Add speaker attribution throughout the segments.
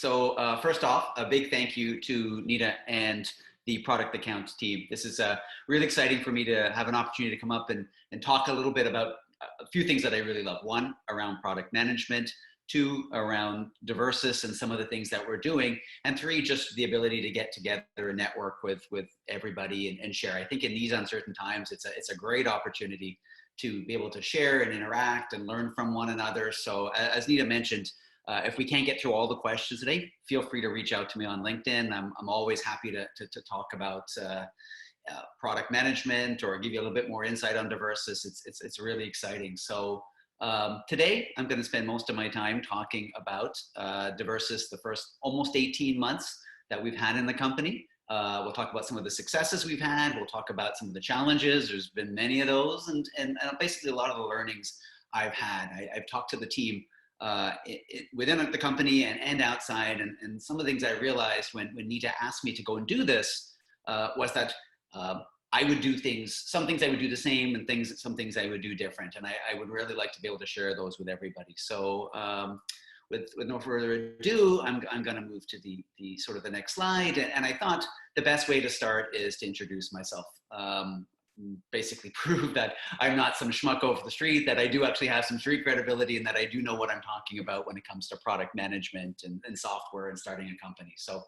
Speaker 1: So first off, a big thank you to Nita and the product accounts team. This is really exciting for me to have an opportunity to come up and talk a little bit about a few things that I really love. One, around product management. Two, around Diversys and some of the things that we're doing. And three, just the ability to get together and network with everybody and share. I think in these uncertain times, it's a great opportunity to be able to share and interact and learn from one another. So as Nita mentioned, if we can't get through all the questions today, feel free to reach out to me on LinkedIn. I'm always happy to talk about product management or give you a little bit more insight on Diversys. It's really exciting. So today, I'm going to spend most of my time talking about Diversys, the first almost 18 months that we've had in the company. We'll talk about some of the successes we've had. We'll talk about some of the challenges. There's been many of those, and basically a lot of the learnings I've had. I've talked to the team within the company and outside, and some of the things I realized when Nita asked me to go and do this was that I would do things, some things I would do the same, and some things I would do different. And I would really like to be able to share those with everybody. So with no further ado, I'm going to move to the sort of the next slide. And I thought the best way to start is to introduce myself. Basically prove that I'm not some schmuck over the street, that I do actually have some street credibility, and that I do know what I'm talking about when it comes to product management and software and starting a company. So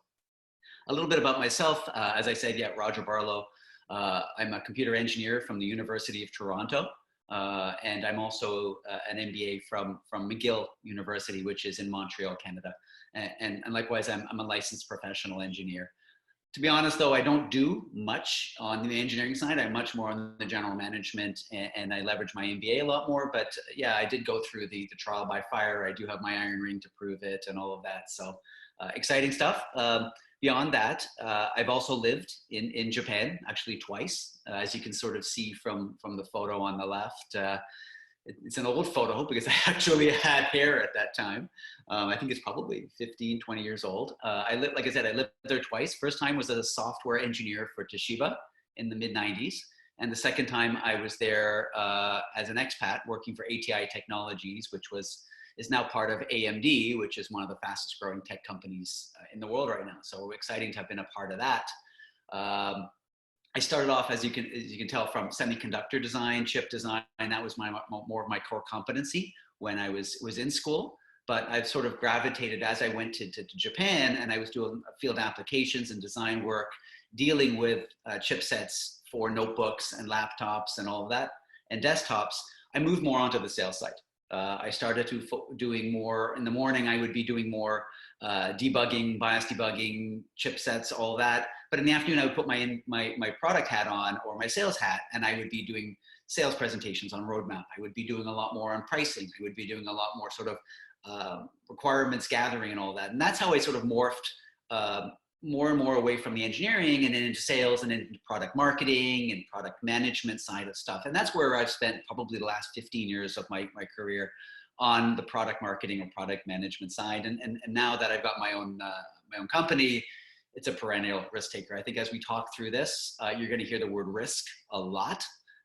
Speaker 1: a little bit about myself. As I said, Roger Barlow. I'm a computer engineer from the University of Toronto, and I'm also an MBA from McGill University, which is in Montreal, Canada. And likewise, I'm a licensed professional engineer. To be honest, though, I don't do much on the engineering side. I'm much more on the general management, and I leverage my MBA a lot more. But yeah, I did go through the trial by fire. I do have my iron ring to prove it and all of that. So exciting stuff. Beyond that, I've also lived in Japan, actually twice, as you can sort of see from the photo on the left. It's an old photo because I actually had hair at that time. I think it's probably 15, 20 years old. Like I said, I lived there twice. First time was as a software engineer for Toshiba in the mid 90s. And the second time I was there as an expat working for ATI Technologies, which is now part of AMD, which is one of the fastest growing tech companies in the world right now. So exciting to have been a part of that. I started off, as you can tell, from semiconductor design, chip design, and that was more of my core competency when I was in school. But I've sort of gravitated as I went to Japan, and I was doing field applications and design work, dealing with chipsets for notebooks and laptops and all of that, and desktops. I moved more onto the sales side. I started doing more in the morning. I would be doing more debugging, BIOS debugging, chipsets, all that. But in the afternoon, I would put my product hat on, or my sales hat, and I would be doing sales presentations on roadmap. I would be doing a lot more on pricing. I would be doing a lot more sort of requirements gathering and all that. And that's how I sort of morphed more and more away from the engineering and into sales and into product marketing and product management side of stuff. And that's where I've spent probably the last 15 years of my career, on the product marketing and product management side. And now that I've got my own company, it's a perennial risk taker. I think as we talk through this, you're going to hear the word risk a lot.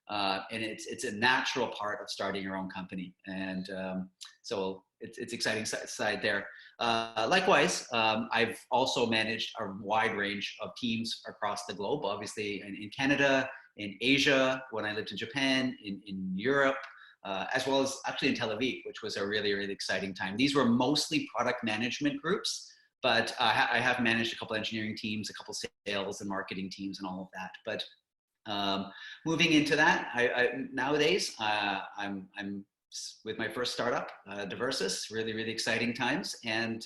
Speaker 1: And it's a natural part of starting your own company. And so it's exciting side there. Likewise, I've also managed a wide range of teams across the globe, obviously in Canada, in Asia, when I lived in Japan, in Europe, as well as actually in Tel Aviv, which was a really, really exciting time. These were mostly product management groups, but I have managed a couple engineering teams, a couple sales and marketing teams and all of that. But moving into that, nowadays, I'm with my first startup, Diversys, really, really exciting times. And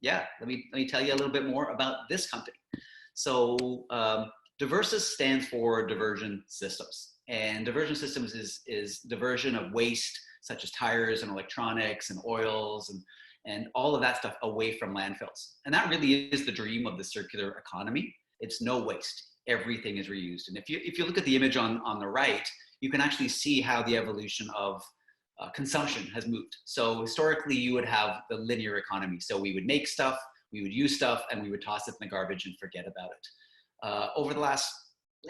Speaker 1: yeah, let me tell you a little bit more about this company. So Diversys stands for Diversion Systems. And diversion systems is diversion of waste, such as tires and electronics and oils and all of that stuff away from landfills. And that really is the dream of the circular economy. It's no waste. Everything is reused. And if you look at the image on the right, you can actually see how the evolution of consumption has moved. So historically, you would have the linear economy. So we would make stuff, we would use stuff, and we would toss it in the garbage and forget about it. Over the last,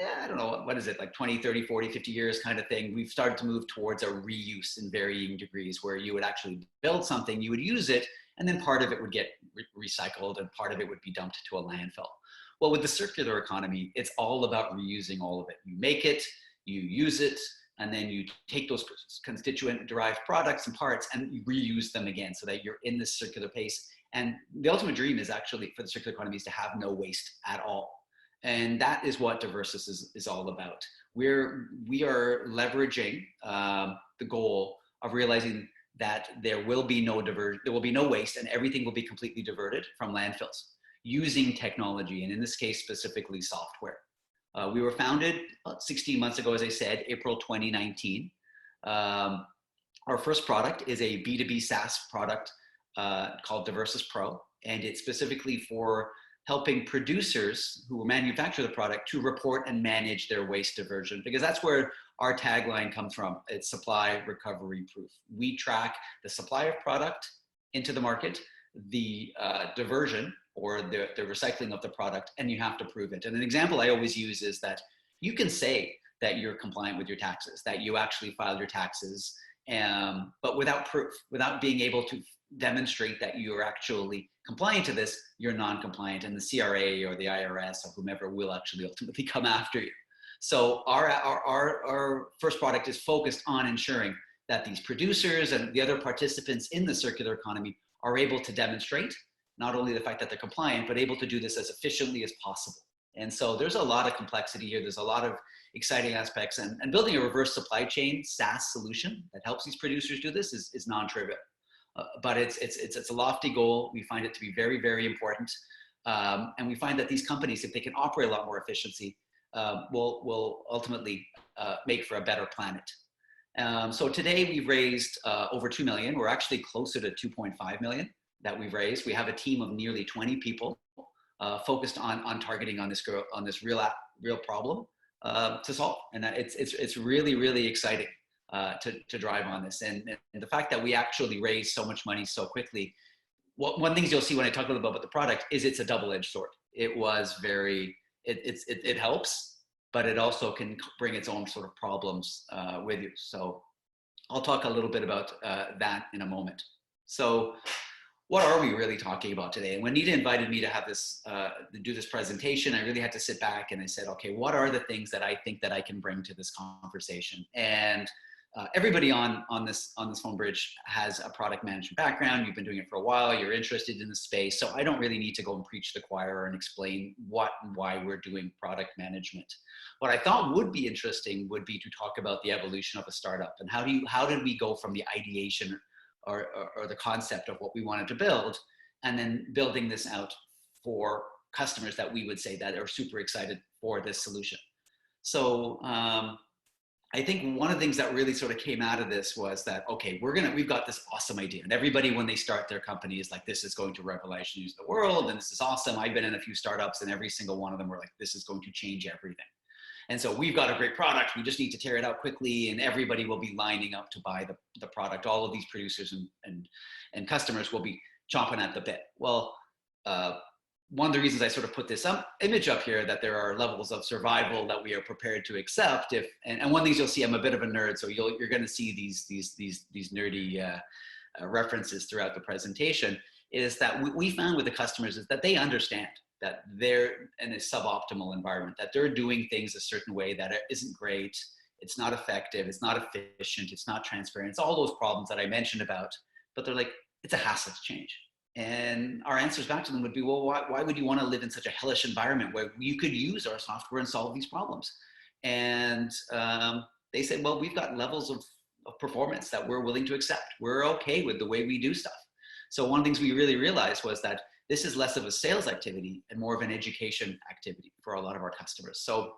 Speaker 1: I don't know, what is it, like 20, 30, 40, 50 years kind of thing, we've started to move towards a reuse in varying degrees, where you would actually build something, you would use it, and then part of it would get recycled and part of it would be dumped to a landfill. Well, with the circular economy, it's all about reusing all of it. You make it, you use it, and then you take those constituent derived products and parts and you reuse them again so that you're in this circular pace. And the ultimate dream is actually for the circular economy is to have no waste at all. And that is what Diversys is all about. We are leveraging the goal of realizing that there will be no waste and everything will be completely diverted from landfills using technology, and in this case, specifically software. We were founded about 16 months ago, as I said, April 2019. Our first product is a B2B SaaS product called Diversys Pro, and it's specifically for helping producers who manufacture the product to report and manage their waste diversion, because that's where our tagline comes from. It's supply recovery proof. We track the supply of product into the market, the diversion or the recycling of the product, and you have to prove it. And an example I always use is that you can say that you're compliant with your taxes, that you actually filed your taxes, but without proof, without being able to demonstrate that you're actually compliant to this, you're non-compliant, and the CRA or the IRS or whomever will actually ultimately come after you. So our first product is focused on ensuring that these producers and the other participants in the circular economy are able to demonstrate not only the fact that they're compliant, but able to do this as efficiently as possible. And so there's a lot of complexity here. There's a lot of exciting aspects, and building a reverse supply chain SaaS solution that helps these producers do this is non-trivial. But it's a lofty goal. We find it to be very, very important. And we find that these companies, if they can operate a lot more efficiency, will ultimately make for a better planet. So today we've raised over 2 million. We're actually closer to 2.5 million that we've raised. We have a team of nearly 20 people focused on targeting on this real problem to solve. And it's really, really exciting to drive on this. And the fact that we actually raised so much money so quickly, one thing you'll see when I talk a little bit about the product is it's a double-edged sword. It was very, it helps, but it also can bring its own sort of problems with you. So I'll talk a little bit about that in a moment. So what are we really talking about today? And when Nita invited me to have this, do this presentation, I really had to sit back and I said, okay, what are the things that I think that I can bring to this conversation? And everybody on this phone bridge has a product management background. You've been doing it for a while. You're interested in the space. So I don't really need to go and preach to the choir and explain what and why we're doing product management. What I thought would be interesting would be to talk about the evolution of a startup and how did we go from the ideation or the concept of what we wanted to build, and then building this out for customers that we would say that are super excited for this solution. So I think one of the things that really sort of came out of this was that, okay, we've got this awesome idea. And everybody, when they start their company, is like, this is going to revolutionize the world. And this is awesome. I've been in a few startups and every single one of them were like, this is going to change everything. And so we've got a great product. We just need to tear it out quickly and everybody will be lining up to buy the product. All of these producers and customers will be chomping at the bit. Well, one of the reasons I sort of put this image up here, that there are levels of survival that we are prepared to accept. And one of the things you'll see, I'm a bit of a nerd, so you're going to see these nerdy references throughout the presentation, is that we found with the customers is that they understand that they're in a suboptimal environment, that they're doing things a certain way that isn't great, it's not effective, it's not efficient, it's not transparent, it's all those problems that I mentioned about, but they're like, it's a hassle to change. And our answers back to them would be, well, why would you want to live in such a hellish environment where you could use our software and solve these problems? And they said, well, we've got levels of performance that we're willing to accept. We're okay with the way we do stuff. So one of the things we really realized was that this is less of a sales activity and more of an education activity for a lot of our customers. So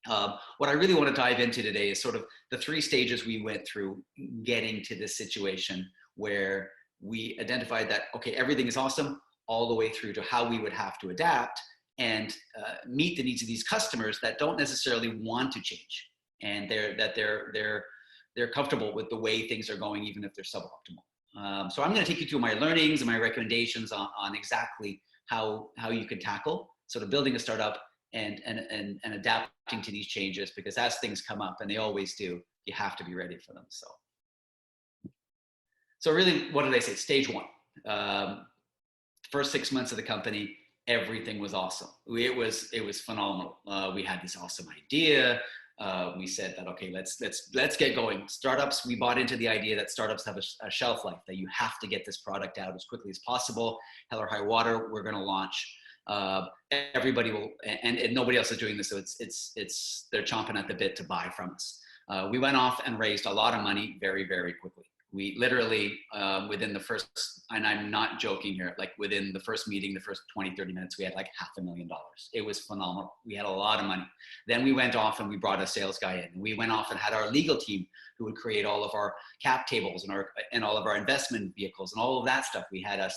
Speaker 1: what I really want to dive into today is sort of the 3 stages we went through getting to this situation where we identified that, okay, everything is awesome, all the way through to how we would have to adapt and meet the needs of these customers that don't necessarily want to change. And they're comfortable with the way things are going, even if they're suboptimal. So I'm going to take you through my learnings and my recommendations on exactly how you can tackle sort of building a startup and adapting to these changes, because as things come up, and they always do, you have to be ready for them. So really, what did I say? Stage 1. First 6 months of the company, everything was awesome. It was phenomenal. We had this awesome idea. We said that, okay, let's get going. Startups, we bought into the idea that startups have a shelf life, that you have to get this product out as quickly as possible. Hell or high water, we're going to launch. Everybody will, and nobody else is doing this, so it's they're chomping at the bit to buy from us. We went off and raised a lot of money very, very quickly. We literally, within the first, and I'm not joking here, like within the first meeting, the first 20, 30 minutes, we had like $500,000. It was phenomenal. We had a lot of money. Then we went off and we brought a sales guy in. We went off and had our legal team who would create all of our cap tables and all of our investment vehicles and all of that stuff. We had a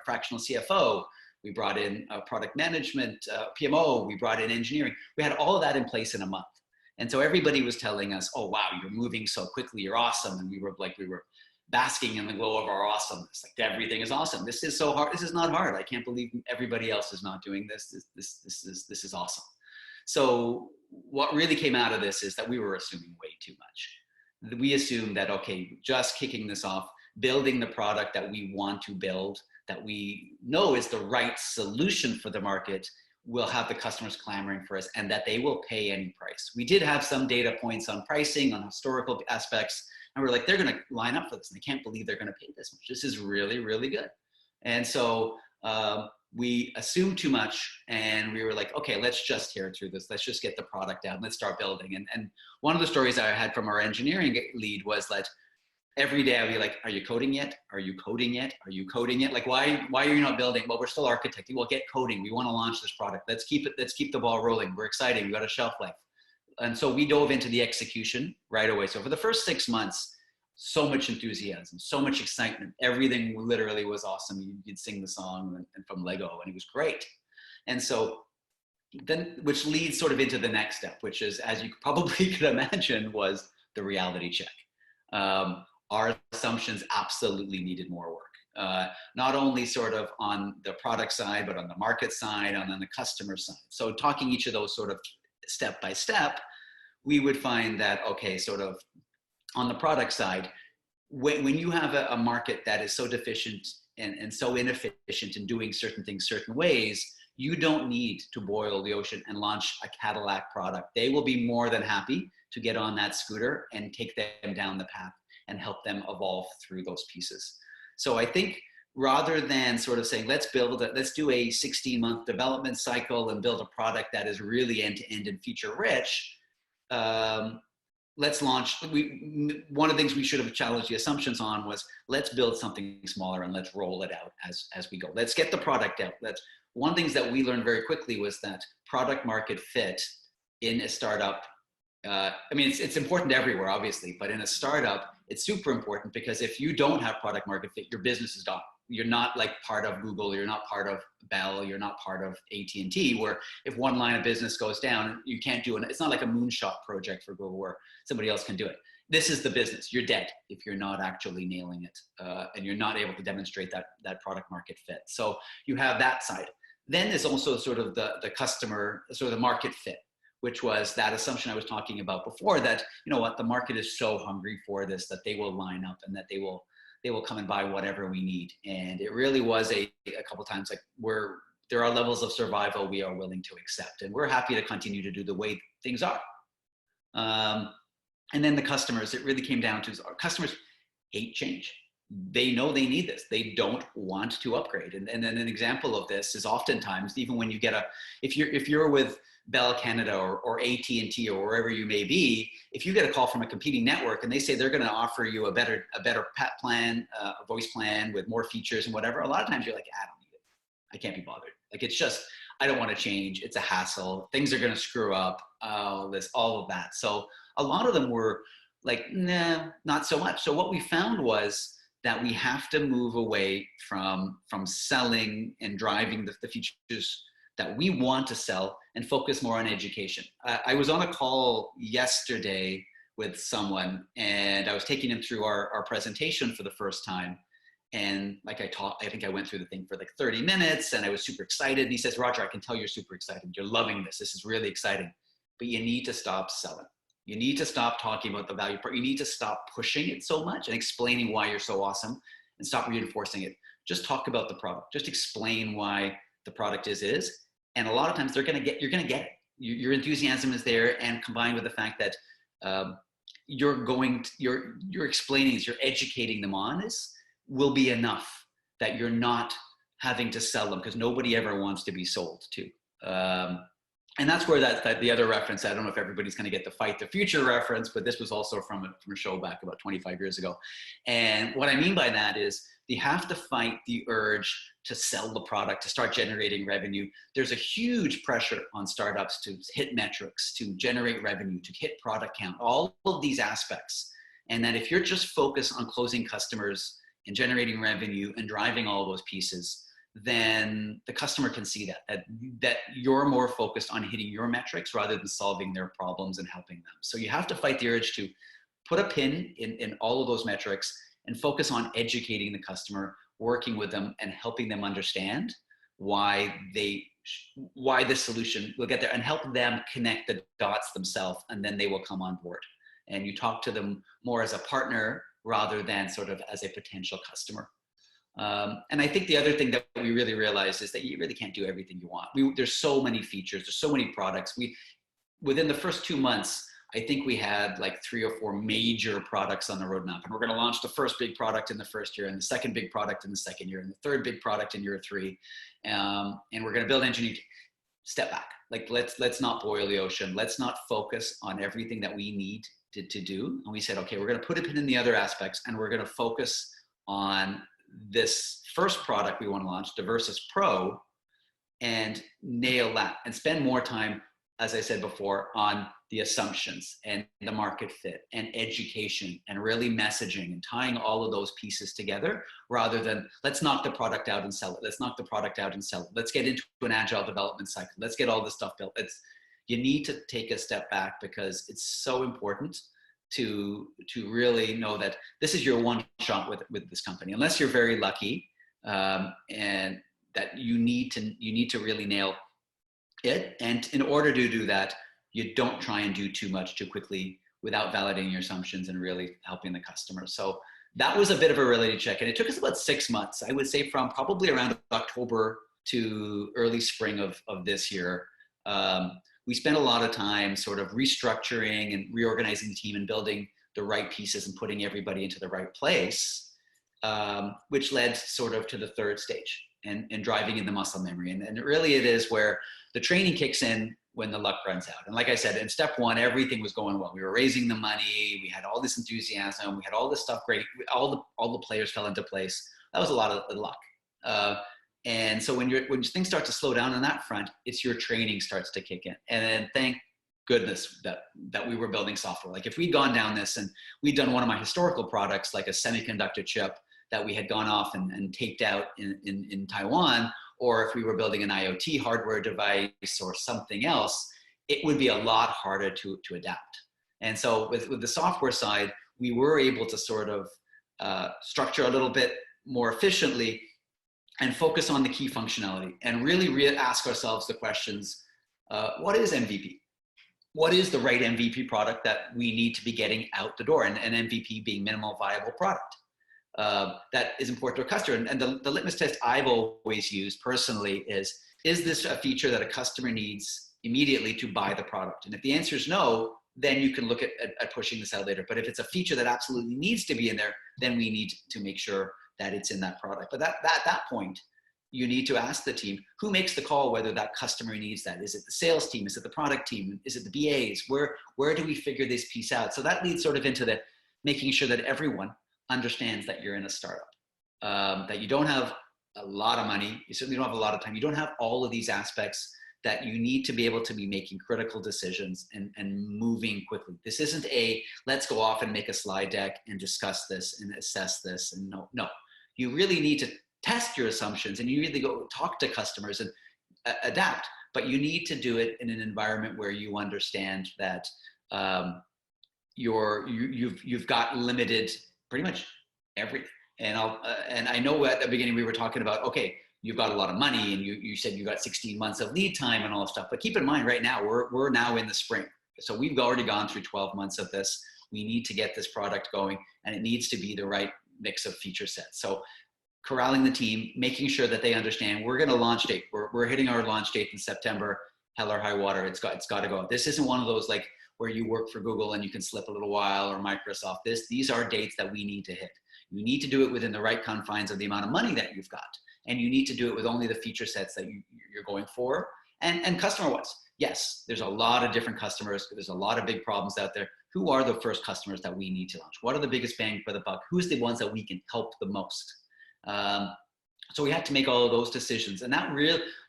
Speaker 1: fractional CFO. We brought in product management, PMO. We brought in engineering. We had all of that in place in a month. And so everybody was telling us, oh, wow, you're moving so quickly. You're awesome. And we were basking in the glow of our awesomeness. Like, everything is awesome. This is so hard. This is not hard. I can't believe everybody else is not doing this. This is awesome. So what really came out of this is that we were assuming way too much. We assumed that, okay, just kicking this off, building the product that we want to build, that we know is the right solution for the market, will have the customers clamoring for us, and that they will pay any price. We did have some data points on pricing, on historical aspects, and we're like, they're going to line up for this, and I can't believe they're going to pay this much. This is really, really good. And so we assumed too much, and we were like, okay, let's just hear through this. Let's just get the product out and let's start building. And one of the stories I had from our engineering lead was that every day I'd be like, are you coding yet? Are you coding yet? Are you coding yet? Like, why are you not building? Well, we're still architecting. Well, get coding. We want to launch this product. Let's keep the ball rolling. We're excited. We got a shelf life. And so we dove into the execution right away. So for the first 6 months, so much enthusiasm, so much excitement. Everything literally was awesome. You'd sing the song and from Lego, and it was great. And so then, which leads sort of into the next step, which is, as you probably could imagine, was the reality check. Our assumptions absolutely needed more work, not only sort of on the product side, but on the market side, and on the customer side. So talking each of those sort of step by step, we would find that, okay, sort of on the product side, when you have a market that is so deficient and so inefficient in doing certain things certain ways, you don't need to boil the ocean and launch a Cadillac product. They will be more than happy to get on that scooter and take them down the path and help them evolve through those pieces. So I think rather than sort of saying, let's do a 16-month development cycle and build a product that is really end-to-end and feature rich, let's launch. One of the things we should have challenged the assumptions on was, let's build something smaller and let's roll it out as we go. Let's get the product out. One of the things that we learned very quickly was that product market fit in a startup, I mean, it's important everywhere, obviously, but in a startup, it's super important, because if you don't have product market fit, your business is done. You're not like part of Google, you're not part of Bell, you're not part of AT&T, where if one line of business goes down, you can't do it. It's not like a moonshot project for Google where somebody else can do it. This is the business. You're dead if you're not actually nailing it, and you're not able to demonstrate that product market fit. So you have that side. Then there's also sort of the customer, sort of the market fit, which was that assumption I was talking about before, that, you know what, the market is so hungry for this that they will line up and that they will come and buy whatever we need. And it really was a couple times like, there are levels of survival we are willing to accept, and we're happy to continue to do the way things are. And then the customers, it really came down to, our customers hate change. They know they need this. They don't want to upgrade. And then an example of this is oftentimes, even when you get if you're with Bell Canada or AT&T or wherever you may be, if you get a call from a competing network and they say they're going to offer you a better PAT plan, a voice plan with more features and whatever, a lot of times you're like, I don't need it. I can't be bothered. Like, it's just, I don't want to change. It's a hassle. Things are going to screw up. All of that. So a lot of them were like, nah, not so much. So what we found was that we have to move away from selling and driving the features that we want to sell and focus more on education. I was on a call yesterday with someone, and I was taking him through our presentation for the first time. And like I think I went through the thing for like 30 minutes, and I was super excited. And he says, Roger, I can tell you're super excited. You're loving this. This is really exciting, but you need to stop selling. You need to stop talking about the value part. You need to stop pushing it so much and explaining why you're so awesome, and stop reinforcing it. just talk about the product, just explain why the product is. And a lot of times you're going to get it. Your enthusiasm is there, and combined with the fact that you're explaining, you're educating them on this, will be enough that you're not having to sell them, because nobody ever wants to be sold to. And that's where that the other reference, I don't know if everybody's going to get the Fight the Future reference, but this was also from a show back about 25 years ago. And what I mean by that is you have to fight the urge to sell the product, to start generating revenue. There's a huge pressure on startups to hit metrics, to generate revenue, to hit product count, all of these aspects. And that if you're just focused on closing customers and generating revenue and driving all those pieces, then the customer can see that you're more focused on hitting your metrics rather than solving their problems and helping them. So you have to fight the urge to put a pin in all of those metrics and focus on educating the customer, working with them and helping them understand why the solution will get there, and help them connect the dots themselves, and then they will come on board. And you talk to them more as a partner rather than sort of as a potential customer. And I think the other thing that we really realized is that you really can't do everything you want. There's so many features, there's so many products. Within the first 2 months, I think we had like 3 or 4 major products on the roadmap, and we're going to launch the first big product in the first year, and the second big product in the second year, and the third big product in year 3. And we're going to build engineering. Step back. Like let's not boil the ocean. Let's not focus on everything that we need to do. And we said, okay, we're going to put a pin in the other aspects, and we're going to focus on this first product we want to launch, Diversys Pro, and nail that and spend more time, as I said before, on the assumptions and the market fit and education and really messaging and tying all of those pieces together, rather than let's knock the product out and sell it. Let's knock the product out and sell it. Let's get into an agile development cycle. Let's get all this stuff built. You need to take a step back, because it's so important to really know that this is your one shot with this company, unless you're very lucky, and that you need to really nail it. And in order to do that, you don't try and do too much too quickly without validating your assumptions and really helping the customer. So that was a bit of a reality check, and it took us about 6 months, I would say, from probably around October to early spring of this year. We spent a lot of time sort of restructuring and reorganizing the team and building the right pieces and putting everybody into the right place, which led sort of to the third stage and driving in the muscle memory. And really it is where the training kicks in when the luck runs out. And like I said, in step 1, everything was going well. We were raising the money. We had all this enthusiasm. We had all this stuff great. All the players fell into place. That was a lot of luck. And so when things start to slow down on that front, it's your training starts to kick in. And then thank goodness that we were building software. Like if we'd gone down this and we'd done one of my historical products, like a semiconductor chip that we had gone off and taped out in Taiwan, or if we were building an IoT hardware device or something else, it would be a lot harder to adapt. And so with the software side, we were able to sort of structure a little bit more efficiently and focus on the key functionality and really ask ourselves the questions, what is MVP? What is the right MVP product that we need to be getting out the door? And MVP being minimal viable product. That is important to a customer. And the litmus test I've always used personally is this a feature that a customer needs immediately to buy the product? And if the answer is no, then you can look at pushing this out later. But if it's a feature that absolutely needs to be in there, then we need to make sure that it's in that product. But at that point, you need to ask the team, who makes the call whether that customer needs that? Is it the sales team? Is it the product team? Is it the BAs? Where do we figure this piece out? So that leads sort of into the making sure that everyone understands that you're in a startup, that you don't have a lot of money, you certainly don't have a lot of time, you don't have all of these aspects, that you need to be able to be making critical decisions and moving quickly. This isn't let's go off and make a slide deck and discuss this and assess this. And no, you really need to test your assumptions, and you really go talk to customers and adapt, but you need to do it in an environment where you understand that you've got limited pretty much everything. And I know at the beginning we were talking about, okay, you've got a lot of money, and you said you got 16 months of lead time and all that stuff. But keep in mind, right now we're now in the spring, so we've already gone through 12 months of this. We need to get this product going, and it needs to be the right mix of feature sets. So corralling the team, making sure that they understand we're going to launch date. We're hitting our launch date in September, hell or high water. It's got to go. This isn't one of those like where you work for Google and you can slip a little while, or Microsoft. These are dates that we need to hit. You need to do it within the right confines of the amount of money that you've got. And you need to do it with only the feature sets that you're going for. And customer-wise, yes, there's a lot of different customers. There's a lot of big problems out there. Who are the first customers that we need to launch? What are the biggest bang for the buck? Who's the ones that we can help the most? So we had to make all of those decisions. And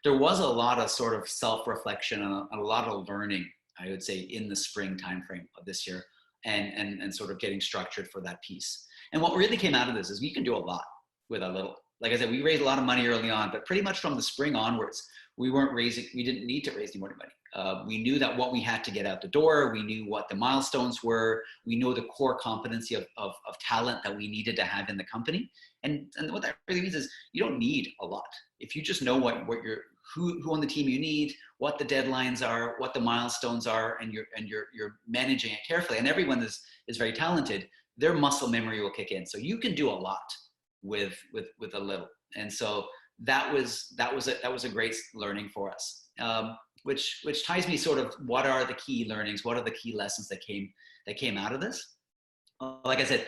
Speaker 1: there was a lot of sort of self-reflection and a lot of learning, I would say, in the spring timeframe of this year, and sort of getting structured for that piece. And what really came out of this is we can do a lot with a little. Like I said, we raised a lot of money early on, but pretty much from the spring onwards, we didn't need to raise any more money. We knew that what we had to get out the door, we knew what the milestones were, we know the core competency of talent that we needed to have in the company. And what that really means is you don't need a lot. If you just know who on the team you need, what the deadlines are, what the milestones are, and you're managing it carefully, and everyone is very talented, their muscle memory will kick in. So you can do a lot with a little. And so that was a great learning for us, which ties me sort of what are the key learnings, what are the key lessons that came out of this. Like I said,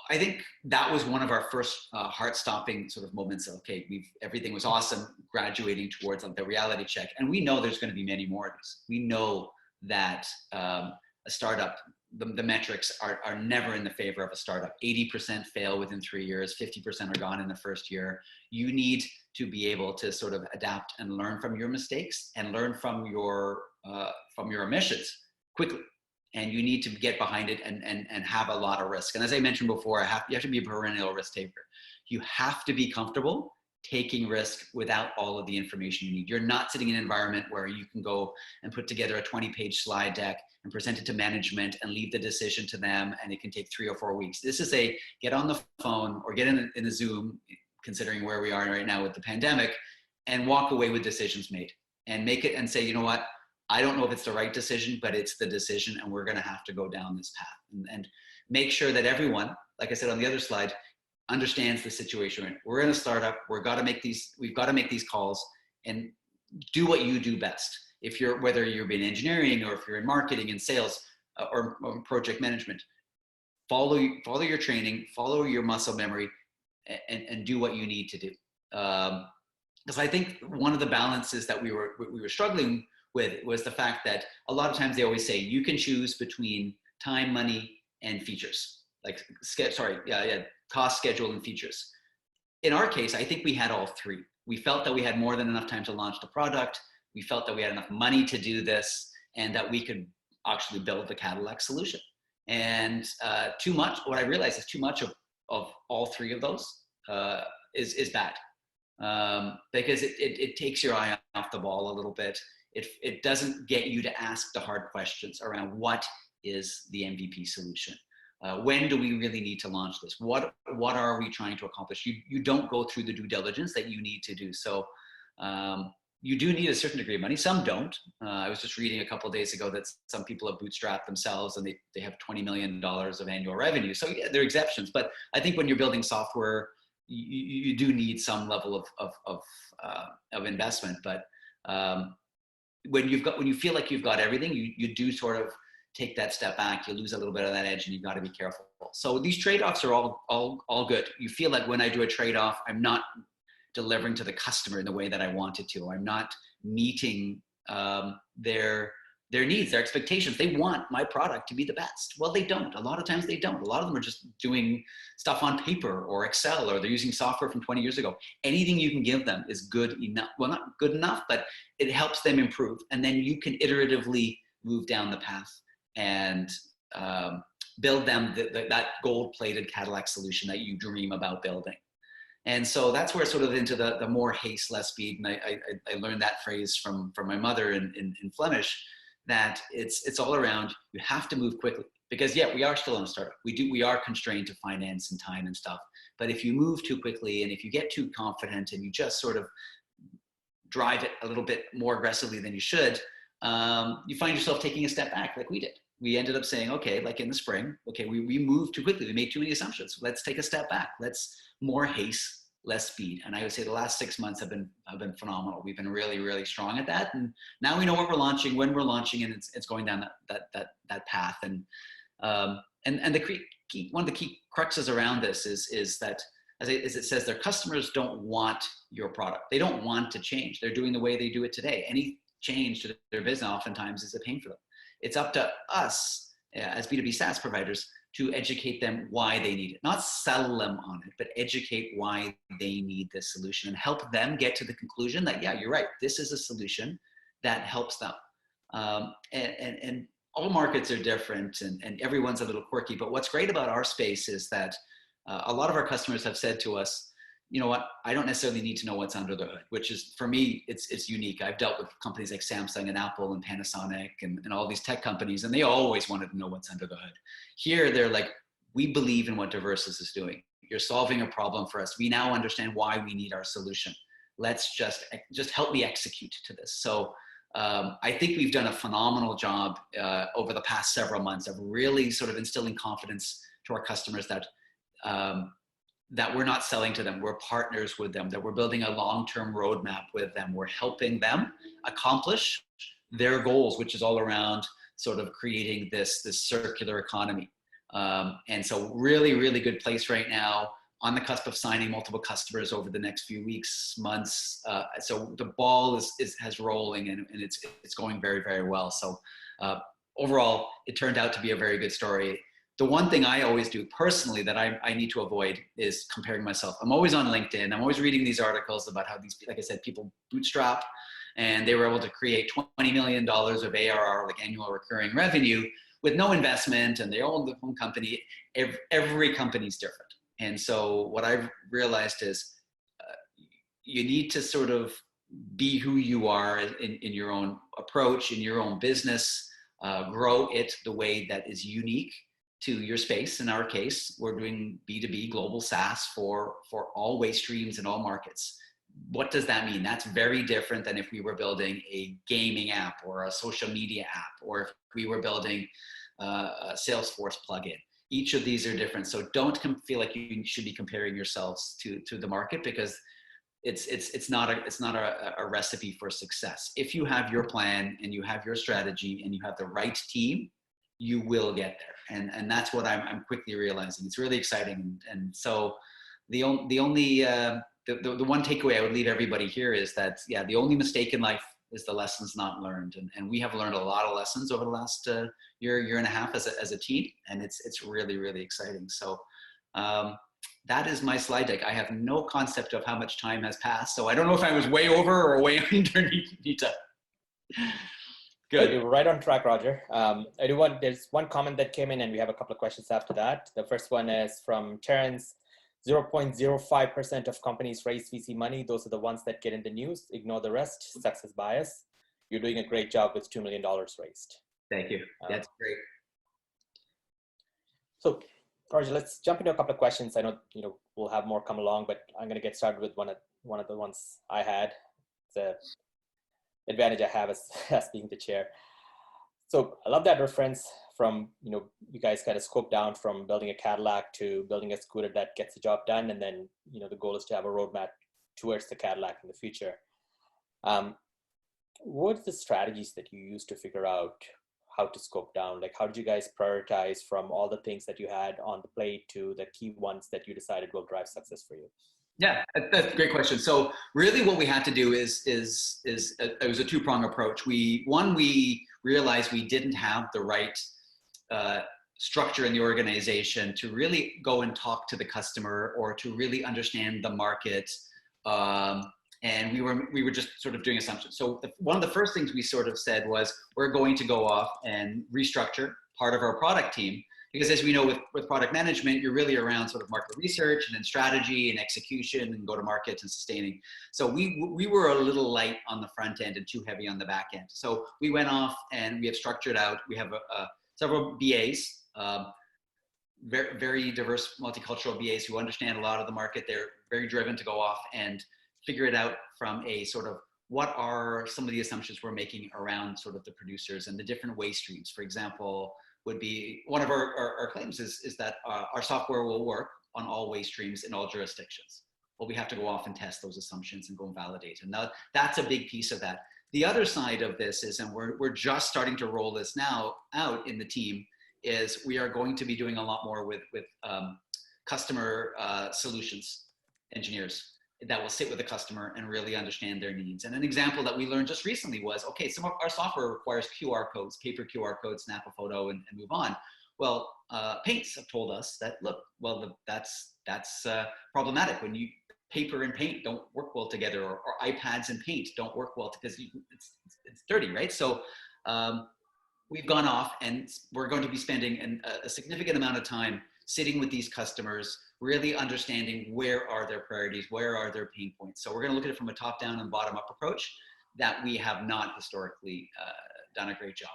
Speaker 1: I think that was one of our first heart-stopping sort of moments. Okay, everything was awesome, graduating towards the reality check, and we know there's going to be many more of these. We know that a startup, the metrics are never in the favor of a startup. 80% fail within 3 years, 50% are gone in the first year. You need to be able to sort of adapt and learn from your mistakes and learn from your omissions quickly. And you need to get behind it and have a lot of risk. And as I mentioned before, you have to be a perennial risk taker. You have to be comfortable taking risk without all of the information you need. You're not sitting in an environment where you can go and put together a 20-page slide deck and present it to management and leave the decision to them, and it can take 3 or 4 weeks. This is a get on the phone or get in a Zoom, considering where we are right now with the pandemic, and walk away with decisions made and make it and say, you know what, I don't know if it's the right decision, but it's the decision, and we're going to have to go down this path and make sure that everyone, like I said on the other slide, understands the situation. We're in a startup. We've got to make these calls and do what you do best. Whether you're in engineering or if you're in marketing and sales or project management, follow your training, follow your muscle memory, and do what you need to do. Because I think one of the balances that we were struggling with was the fact that a lot of times they always say you can choose between time, money, and features. Cost, schedule, and features. In our case, I think we had all three. We felt that we had more than enough time to launch the product. We felt that we had enough money to do this, and that we could actually build the Cadillac solution. And what I realized is too much of all three of those is bad, because it takes your eye off the ball a little bit. It doesn't get you to ask the hard questions around what is the MVP solution. When do we really need to launch this? What are we trying to accomplish? You don't go through the due diligence that you need to do. So you do need a certain degree of money. Some don't. I was just reading a couple of days ago that some people have bootstrapped themselves and they have $20 million of annual revenue. So yeah, there are exceptions. But I think when you're building software, you do need some level of investment. But when you feel like you've got everything, you do sort of take that step back. You lose a little bit of that edge, and you've got to be careful. So these trade-offs are all good. You feel like when I do a trade-off, I'm not delivering to the customer in the way that I wanted to. I'm not meeting their needs, their expectations. They want my product to be the best. Well, they don't. A lot of times they don't. A lot of them are just doing stuff on paper or Excel, or they're using software from 20 years ago. Anything you can give them is good enough. Well, not good enough, but it helps them improve. And then you can iteratively move down the path and build them that gold-plated Cadillac solution that you dream about building. And so that's where sort of into the more haste, less speed. And I learned that phrase from my mother in Flemish, that it's all around, you have to move quickly. Because yeah, we are still in a startup. We are constrained to finance and time and stuff. But if you move too quickly, and if you get too confident and you just sort of drive it a little bit more aggressively than you should, you find yourself taking a step back like we did. We ended up saying, okay, like in the spring, okay, we moved too quickly. We made too many assumptions. Let's take a step back. Let's more haste, less speed. And I would say the last 6 months have been phenomenal. We've been really, really strong at that. And now we know what we're launching, when we're launching, and it's going down that path. And the key, one of the key cruxes around this is that, as it says, their customers don't want your product. They don't want to change. They're doing the way they do it today. Any change to their business oftentimes is a pain for them. It's up to us as B2B SaaS providers to educate them why they need it. Not sell them on it, but educate why they need this solution and help them get to the conclusion that, yeah, you're right, this is a solution that helps them. And all markets are different and everyone's a little quirky, but what's great about our space is that a lot of our customers have said to us, you know what, I don't necessarily need to know what's under the hood, which is, for me, it's unique. I've dealt with companies like Samsung and Apple and Panasonic and all these tech companies, and they always wanted to know what's under the hood. Here, they're like, we believe in what Diversys is doing. You're solving a problem for us. We now understand why we need our solution. Let's just help me execute to this. So I think we've done a phenomenal job over the past several months of really sort of instilling confidence to our customers that we're not selling to them, we're partners with them, that we're building a long-term roadmap with them. We're helping them accomplish their goals, which is all around sort of creating this circular economy. And so really, really good place right now, on the cusp of signing multiple customers over the next few weeks, months. So the ball has rolling and it's going very, very well. So overall, it turned out to be a very good story. The one thing I always do personally that I need to avoid is comparing myself. I'm always on LinkedIn. I'm always reading these articles about how these, like I said, people bootstrap and they were able to create $20 million of ARR, like annual recurring revenue, with no investment, and they own the home company. Every company's different. And so what I've realized is you need to sort of be who you are in your own approach, in your own business, grow it the way that is unique to your space. In our case, we're doing B2B global SaaS for all waste streams in all markets. What does that mean? That's very different than if we were building a gaming app or a social media app, or if we were building a Salesforce plugin. Each of these are different. So don't feel like you should be comparing yourselves to the market, because it's not a recipe for success. If you have your plan and you have your strategy and you have the right team, you will get there. And that's what I'm quickly realizing. It's really exciting. And so the one takeaway I would leave everybody here is that, yeah, the only mistake in life is the lessons not learned. And we have learned a lot of lessons over the last year and a half as a team. And it's really, really exciting. So that is my slide deck. I have no concept of how much time has passed. So I don't know if I was way over or way underneath. Good.
Speaker 2: You're right on track, Roger. There's one comment that came in, and we have a couple of questions after that. The first one is from Terrence. 0.05% of companies raise VC money. Those are the ones that get in the news. Ignore the rest. Success bias. You're doing a great job with $2 million raised.
Speaker 1: Thank you. That's great.
Speaker 2: So, Roger, let's jump into a couple of questions. I know we'll have more come along, but I'm going to get started with one of the ones I had. The advantage I have as being the chair. So I love that reference from, you guys kind of scope down from building a Cadillac to building a scooter that gets the job done. And then, the goal is to have a roadmap towards the Cadillac in the future. What are the strategies that you use to figure out how to scope down? Like, how did you guys prioritize from all the things that you had on the plate to the key ones that you decided will drive success for you?
Speaker 1: Yeah, that's a great question. So really what we had to do it was a two-prong approach. We realized we didn't have the right structure in the organization to really go and talk to the customer or to really understand the market. And we were just sort of doing assumptions. So one of the first things we sort of said was, we're going to go off and restructure part of our product team. Because as we know, with product management, you're really around sort of market research and then strategy and execution and go to market and sustaining. So we were a little light on the front end and too heavy on the back end. So we went off and we have structured out. We have several BAs, very, very diverse multicultural BAs who understand a lot of the market. They're very driven to go off and figure it out from a sort of, what are some of the assumptions we're making around sort of the producers and the different waste streams. For example, would be one of our claims is that our software will work on all waste streams in all jurisdictions. well, we have to go off and test those assumptions and go and validate. And now that's a big piece of that. The other side of this is, and we're just starting to roll this now out in the team, is we are going to be doing a lot more with customer solutions engineers that will sit with the customer and really understand their needs. And an example that we learned just recently was, okay, some of our software requires QR codes, paper QR codes, snap a photo and move on. Well, paints have told us that, look, well, that's problematic when paper and paint don't work well together, or iPads and paint don't work well because it's dirty, right? So we've gone off and we're going to be spending a significant amount of time sitting with these customers, really understanding where are their priorities, where are their pain points. So we're going to look at it from a top-down and bottom-up approach that we have not historically done a great job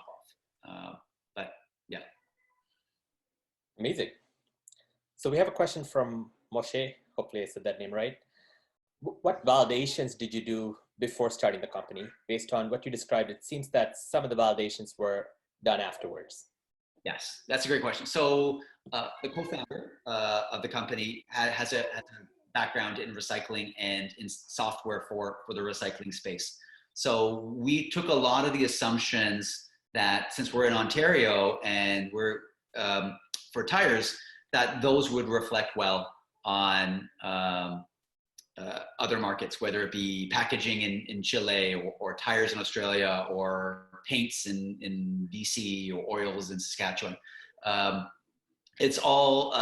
Speaker 1: of. But yeah.
Speaker 2: Amazing. So we have a question from Moshe. Hopefully I said that name right. What validations did you do before starting the company? Based on what you described, it seems that some of the validations were done afterwards.
Speaker 1: Yes, that's a great question. So the co-founder of the company has a background in recycling and in software for the recycling space. So we took a lot of the assumptions that, since we're in Ontario and we're for tires, that those would reflect well on other markets, whether it be packaging in Chile, or tires in Australia, or paints in BC, or oils in Saskatchewan. It's all,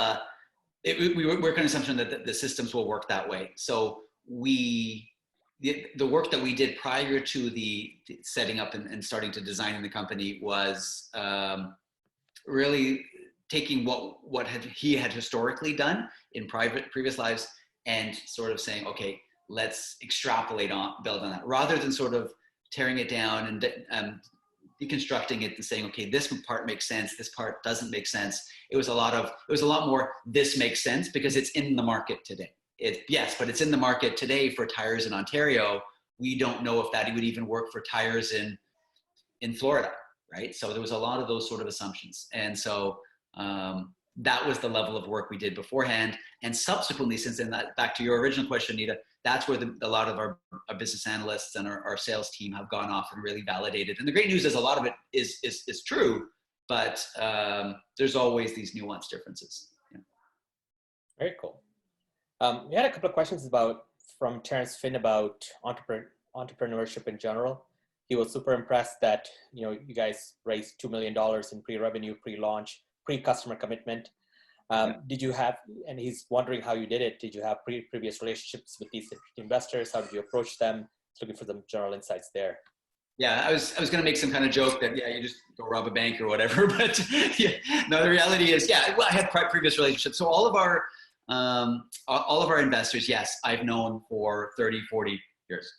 Speaker 1: we're working on assumption that the systems will work that way. So the work that we did prior to the setting up and starting to design in the company was really taking what he had historically done in previous lives and sort of saying, okay, let's extrapolate build on that, rather than sort of tearing it down and deconstructing it and saying, okay, this part makes sense, this part doesn't make sense. It was a lot more, this makes sense because it's in the market today. Yes, but it's in the market today for tires in Ontario. We don't know if that would even work for tires in Florida, right? So there was a lot of those sort of assumptions. And so that was the level of work we did beforehand. And subsequently, since then, back to your original question, Nita, that's where a lot of our business analysts and our sales team have gone off and really validated. And the great news is a lot of it is true, but there's always these nuanced differences. Yeah.
Speaker 2: Very cool. We had a couple of questions from Terrence Finn about entrepreneurship in general. He was super impressed that you guys raised $2 million in pre-revenue, pre-launch, pre-customer commitment. Did you have, and he's wondering how you did it. Did you have previous relationships with these investors? How did you approach them? Looking for some general insights there.
Speaker 1: Yeah, I was going to make some kind of joke that, you just go rob a bank or whatever. But yeah, no, the reality is, I had previous relationships. So all of our investors, yes, I've known for 30, 40 years.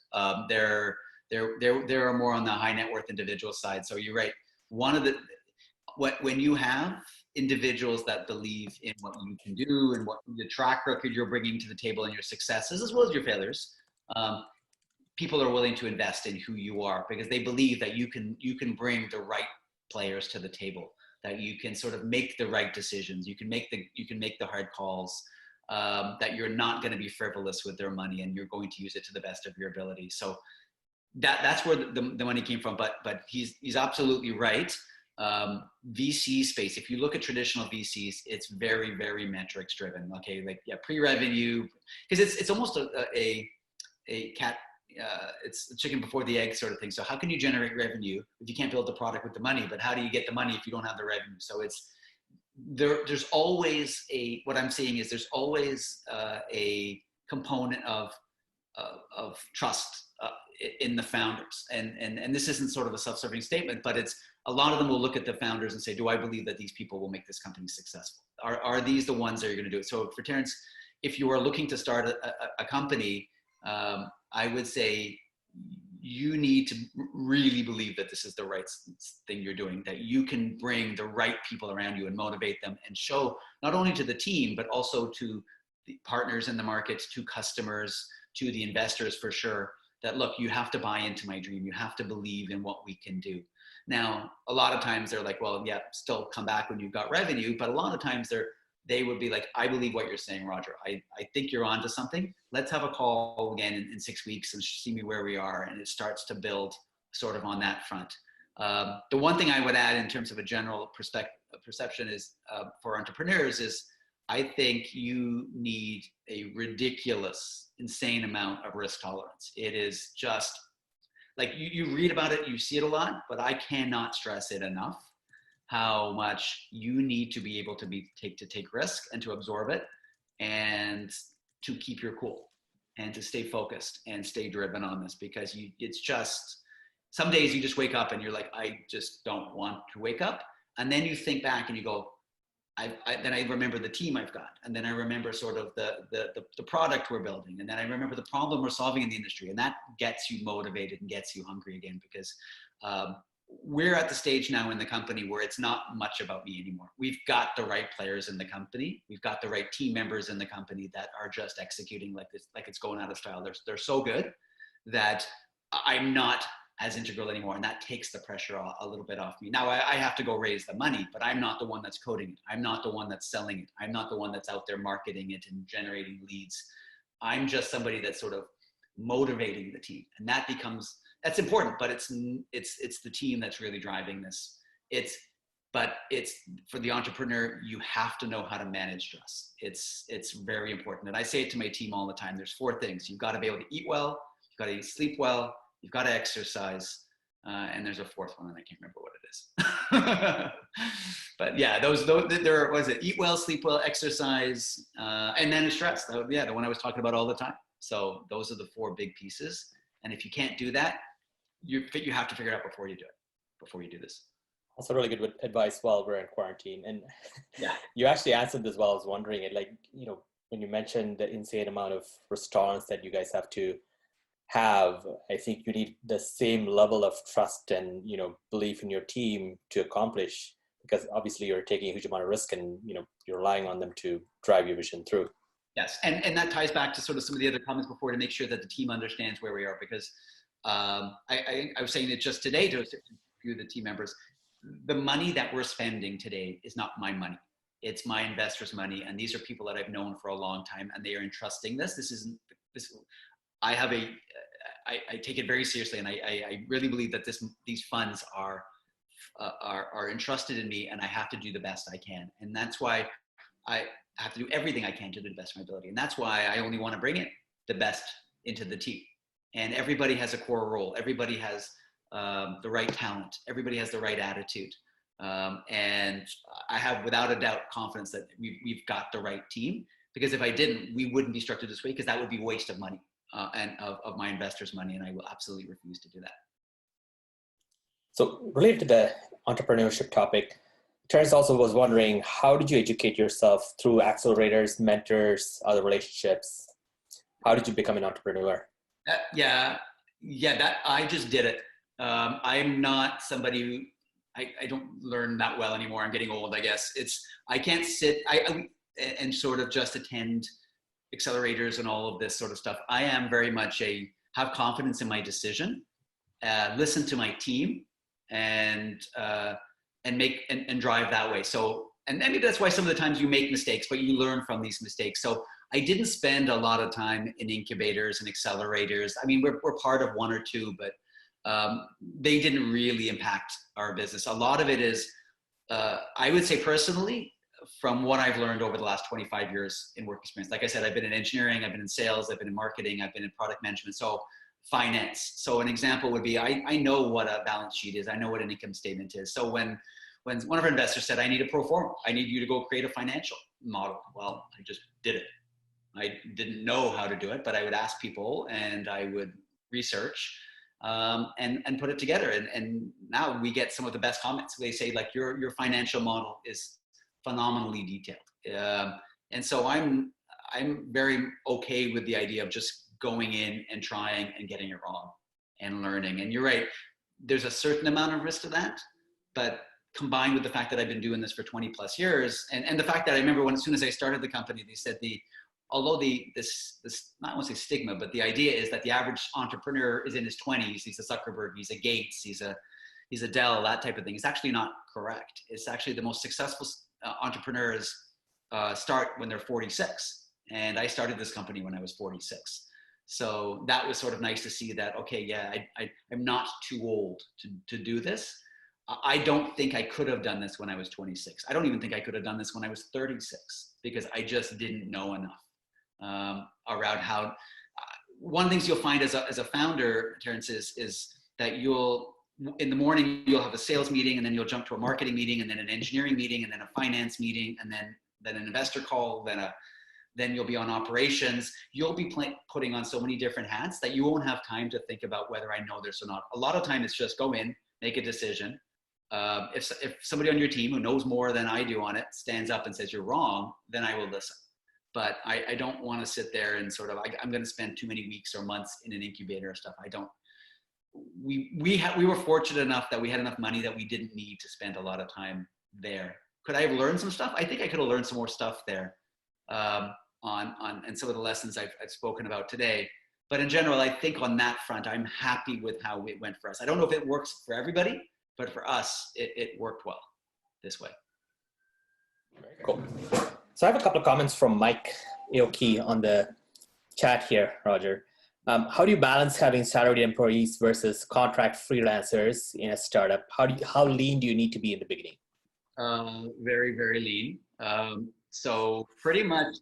Speaker 1: They're more on the high net worth individual side. So you're right. When you have individuals that believe in what you can do and what the track record you're bringing to the table and your successes as well as your failures, people are willing to invest in who you are because they believe that you can bring the right players to the table, that you can sort of make the right decisions, you can make the hard calls, that you're not going to be frivolous with their money and you're going to use it to the best of your ability. So that's where the money came from. But he's absolutely right. VC space, if you look at traditional VCs, it's very, very metrics driven. Okay, pre-revenue, because it's almost a cat, it's chicken before the egg sort of thing. So how can you generate revenue if you can't build the product with the money? But how do you get the money if you don't have the revenue? So there's always what I'm seeing is there's always a component of trust in the founders, and this isn't sort of a self-serving statement, but it's a lot of them will look at the founders and say, do I believe that these people will make this company successful? Are these the ones that are going to do it? So for Terrence, if you are looking to start a company, I would say you need to really believe that this is the right thing you're doing, that you can bring the right people around you and motivate them and show not only to the team, but also to the partners in the market, to customers, to the investors for sure, that look, you have to buy into my dream. You have to believe in what we can do. Now, a lot of times they're like, well, yeah, still come back when you've got revenue, but a lot of times they would be like, I believe what you're saying, Roger. I think you're onto something. Let's have a call again in 6 weeks and see me where we are. And it starts to build sort of on that front. The one thing I would add in terms of a general perception is for entrepreneurs is I think you need a ridiculous, insane amount of risk tolerance. It is just like you read about it, you see it a lot, but I cannot stress it enough how much you need to be able to take risk and to absorb it and to keep your cool and to stay focused and stay driven on this, because it's just, some days you just wake up and you're like, I just don't want to wake up. And then you think back and you go, then I remember the team I've got. And then I remember sort of the product we're building. And then I remember the problem we're solving in the industry. And that gets you motivated and gets you hungry again, because we're at the stage now in the company where it's not much about me anymore. We've got the right players in the company. We've got the right team members in the company that are just executing like this, like it's going out of style. They're so good that I'm not as integral anymore. And that takes the pressure a little bit off me. Now I have to go raise the money, but I'm not the one that's coding it. I'm not the one that's selling it. I'm not the one that's out there marketing it and generating leads. I'm just somebody that's sort of motivating the team. And that's important, but it's the team that's really driving this. But it's for the entrepreneur, you have to know how to manage stress. It's very important. And I say it to my team all the time. There's 4 things. You've got to be able to eat well. You've got to sleep well. You've got to exercise. And there's a 4th one, and I can't remember what it is. But yeah, those there was it. Eat well, sleep well, exercise, and manage stress. The one I was talking about all the time. So those are the 4 big pieces. And if you can't do that, you have to figure it out before you do it, before you do this.
Speaker 2: Also really good advice while we're in quarantine. And
Speaker 1: yeah,
Speaker 2: you actually answered this while I was wondering it, like, when you mentioned the insane amount of risk tolerance that you guys have to have, I think you need the same level of trust and, belief in your team to accomplish, because obviously you're taking a huge amount of risk and, you're relying on them to drive your vision through.
Speaker 1: Yes. And that ties back to sort of some of the other comments before, to make sure that the team understands where we are, because I was saying it just today to a few of the team members. The money that we're spending today is not my money. It's my investors' money. And these are people that I've known for a long time, and they are entrusting this. I take it very seriously. And I really believe that these funds are entrusted in me, and I have to do the best I can. And that's why I have to do everything I can to do the best of my ability. And that's why I only want to bring it the best into the team. And everybody has a core role. Everybody has the right talent. Everybody has the right attitude. And I have, without a doubt, confidence that we've got the right team, because if I didn't, we wouldn't be structured this way, because that would be waste of money and of my investors' money. And I will absolutely refuse to do that.
Speaker 2: So related to the entrepreneurship topic, Terence also was wondering, how did you educate yourself through accelerators, mentors, other relationships? How did you become an entrepreneur?
Speaker 1: That I just did it. I'm not somebody who, I don't learn that well anymore. I'm getting old, I guess. I can't sit and sort of just attend accelerators and all of this sort of stuff. I am very much have confidence in my decision, listen to my team, and drive that way. So, and maybe that's why some of the times you make mistakes, but you learn from these mistakes. So I didn't spend a lot of time in incubators and accelerators. I mean, we're part of 1 or 2, but they didn't really impact our business. A lot of it is, I would say personally, from what I've learned over the last 25 years in work experience. Like I said, I've been in engineering, I've been in sales, I've been in marketing, I've been in product management, so finance. So an example would be, I know what a balance sheet is. I know what an income statement is. So when one of our investors said, I need a pro forma, I need you to go create a financial model. Well, I just did it. I didn't know how to do it, but I would ask people and I would research and put it together. And now we get some of the best comments. They say, like, your financial model is phenomenally detailed. And so I'm very okay with the idea of just going in and trying and getting it wrong and learning. And you're right, there's a certain amount of risk to that, but combined with the fact that I've been doing this for 20 plus years, and the fact that I remember as soon as I started the company, they said although this not want to say stigma, but the idea is that the average entrepreneur is in his 20s, he's a Zuckerberg, he's a Gates, he's a Dell, that type of thing. It's actually not correct. It's actually the most successful entrepreneurs start when they're 46. And I started this company when I was 46. So that was sort of nice to see that, okay, yeah, I'm not too old to do this. I don't think I could have done this when I was 26. I don't even think I could have done this when I was 36 because I just didn't know enough around how. One of the things you'll find as a founder, Terrence, is that in the morning, you'll have a sales meeting, and then you'll jump to a marketing meeting, and then an engineering meeting, and then a finance meeting, and then an investor call, then you'll be on operations. You'll be putting on so many different hats that you won't have time to think about whether I know this or not. A lot of time it's just go in, make a decision. If somebody on your team who knows more than I do on it stands up and says you're wrong, then I will listen. But I don't want to sit there and sort of, I'm going to spend too many weeks or months in an incubator or stuff. I don't. We were fortunate enough that we had enough money that we didn't need to spend a lot of time there. Could I have learned some stuff? I think I could have learned some more stuff there on and some of the lessons I've spoken about today. But in general, I think on that front, I'm happy with how it went for us. I don't know if it works for everybody, but for us, it worked well this way.
Speaker 2: Very cool. So I have a couple of comments from Mike Aoki on the chat here, Roger. How do you balance having salaried employees versus contract freelancers in a startup? How lean do you need to be in the beginning?
Speaker 1: Very, very lean. So pretty much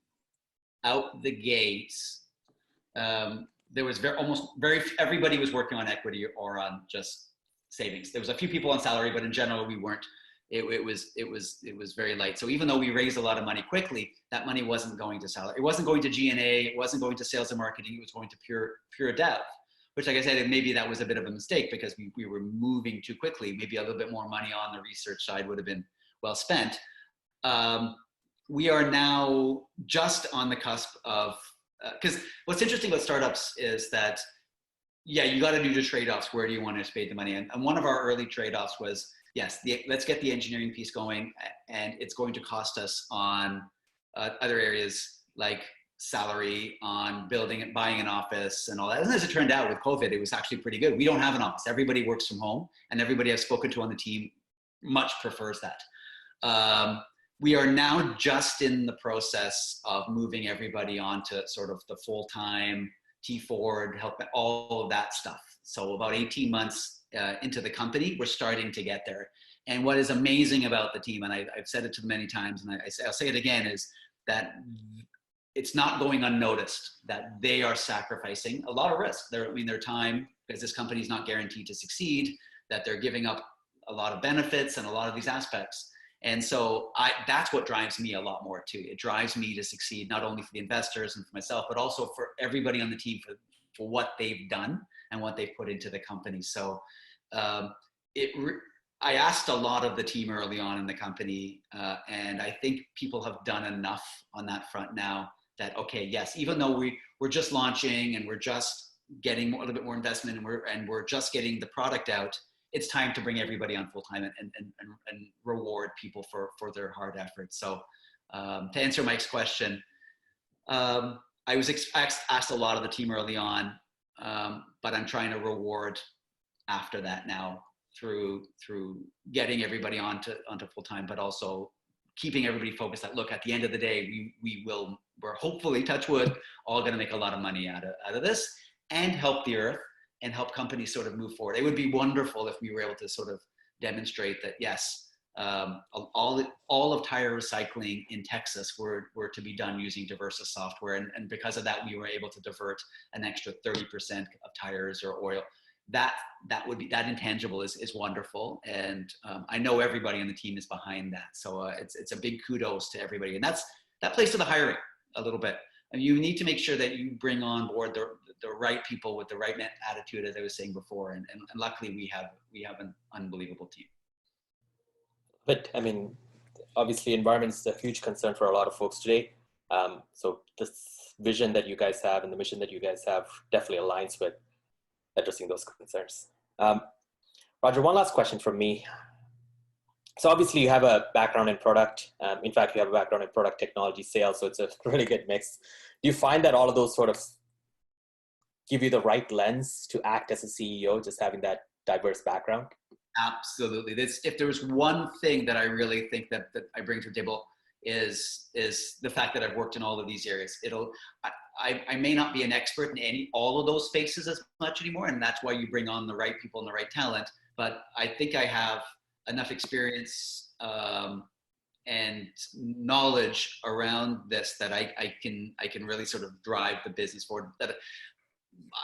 Speaker 1: out the gates, there was everybody was working on equity or on just savings. There was a few people on salary, but in general, we weren't. It was very light. So even though we raised a lot of money quickly, that money wasn't going to salary. It wasn't going to G&A. It wasn't going to sales and marketing. It was going to pure dev, which, like I said, maybe that was a bit of a mistake because we were moving too quickly. Maybe a little bit more money on the research side would have been well spent. We are now just on the cusp of, because what's interesting about startups is that, yeah, you got to do the trade-offs. Where do you want to spend the money? And one of our early trade-offs was, yes, let's get the engineering piece going, and it's going to cost us on other areas like salary, on building and buying an office and all that. And as it turned out with COVID, it was actually pretty good. We don't have an office. Everybody works from home, and everybody I've spoken to on the team much prefers that. We are now just in the process of moving everybody onto sort of the full-time T4, help all of that stuff. So about 18 months into the company, we're starting to get there. And what is amazing about the team, and I've said it to them many times, and I'll say it again, is that it's not going unnoticed that they are sacrificing a lot of risk. Their time, because this company is not guaranteed to succeed, that they're giving up a lot of benefits and a lot of these aspects. And so that's what drives me a lot more too. It drives me to succeed, not only for the investors and for myself, but also for everybody on the team for what they've done and what they've put into the company. So I asked a lot of the team early on in the company, and I think people have done enough on that front now that, okay, yes, even though we're just launching and we're just getting a little bit more investment and we're just getting the product out, it's time to bring everybody on full time and reward people for their hard efforts. So to answer Mike's question, I was asked a lot of the team early on, but I'm trying to reward after that now through getting everybody onto full time, but also keeping everybody focused that, look, at the end of the day, we're hopefully, touch wood, all going to make a lot of money out of this and help the earth and help companies sort of move forward. It would be wonderful if we were able to sort of demonstrate that, yes, all of tire recycling in Texas were to be done using Diversys software. And because of that, we were able to divert an extra 30% of tires or oil. That intangible is wonderful. And I know everybody on the team is behind that. So it's a big kudos to everybody. And that plays to the hiring a little bit. And you need to make sure that you bring on board the right people with the right attitude, as I was saying before. And luckily we have an unbelievable team.
Speaker 2: But I mean, obviously environment is a huge concern for a lot of folks today. So this vision that you guys have and the mission that you guys have definitely aligns with addressing those concerns. Roger, one last question from me. So obviously you have a background in product. In fact, you have a background in product technology sales. So it's a really good mix. Do you find that all of those sort of give you the right lens to act as a CEO, just having that diverse background?
Speaker 1: Absolutely. If there's one thing that I really think that I bring to the table, is the fact that I've worked in all of these areas. I may not be an expert in all of those spaces as much anymore, and that's why you bring on the right people and the right talent. But I think I have enough experience and knowledge around this that I can really sort of drive the business forward.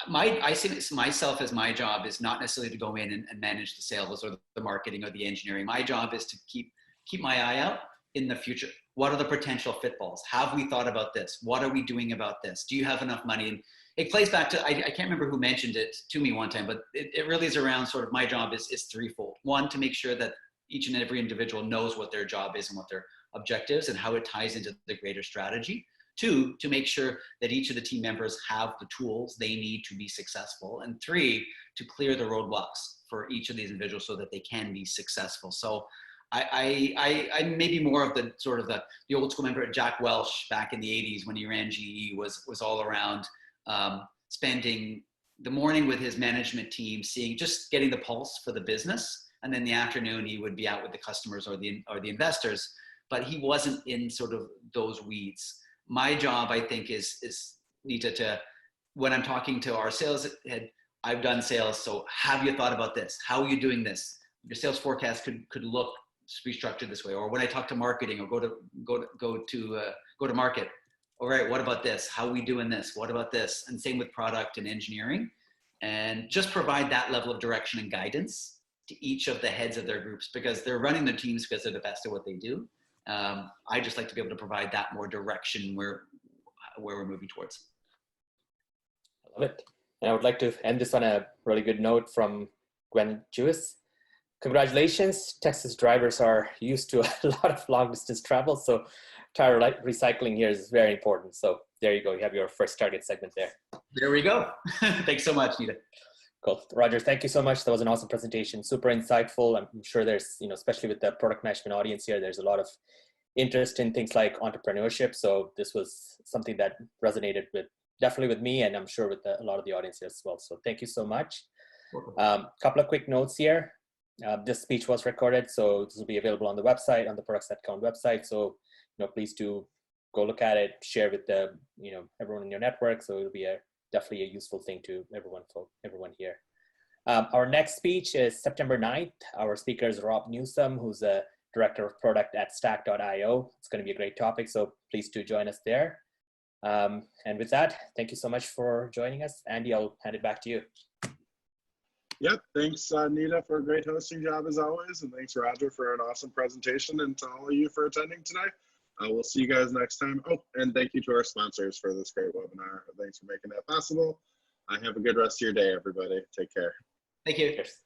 Speaker 1: I see myself as my job is not necessarily to go in and manage the sales or the marketing or the engineering. My job is to keep my eye out in the future. What are the potential pitfalls? Have we thought about this? What are we doing about this? Do you have enough money? And it plays back to, I can't remember who mentioned it to me one time, but it really is around sort of my job is threefold. One, to make sure that each and every individual knows what their job is and what their objectives and how it ties into the greater strategy. Two, to make sure that each of the team members have the tools they need to be successful. And three, to clear the roadblocks for each of these individuals so that they can be successful. So I maybe more of the sort of the old school member. Jack Welch back in the 80s when he ran GE was all around spending the morning with his management team, getting the pulse for the business. And then the afternoon he would be out with the customers or the investors, but he wasn't in sort of those weeds. My job, I think, is Nita, when I'm talking to our sales head, I've done sales. So have you thought about this? How are you doing this? Your sales forecast could look restructured this way. Or when I talk to marketing or go to market, all right, what about this? How are we doing this? What about this? And same with product and engineering, and just provide that level of direction and guidance to each of the heads of their groups, because they're running their teams because they're the best at what they do. I just like to be able to provide that more direction where we're moving towards.
Speaker 2: I love it. And I would like to end this on a really good note from Gwen Jewis. Congratulations. Texas drivers are used to a lot of long distance travel, so tire recycling here is very important. So there you go. You have your first target segment there.
Speaker 1: There we go. Thanks so much, Nita.
Speaker 2: Cool. Roger, thank you so much. That was an awesome presentation. Super insightful. I'm sure there's, especially with the product management audience here, there's a lot of interest in things like entrepreneurship. So this was something that resonated definitely with me, and I'm sure with a lot of the audience here as well. So thank you so much. Couple of quick notes here. This speech was recorded, so this will be available on the website, on the Products That Count website. So, please do go look at it, share with everyone in your network. So it'll be definitely a useful thing to everyone here. Our next speech is September 9th. Our speaker is Rob Newsom, who's a director of product at stack.io. It's going to be a great topic, so please do join us there. And with that, thank you so much for joining us. Andy, I'll hand it back to you.
Speaker 3: Yep, thanks Nita for a great hosting job as always, and thanks Roger for an awesome presentation, and to all of you for attending today. We'll see you guys next time. Oh, and thank you to our sponsors for this great webinar. Thanks for making that possible. Have a good rest of your day, everybody. Take care.
Speaker 1: Thank you.
Speaker 2: Cheers.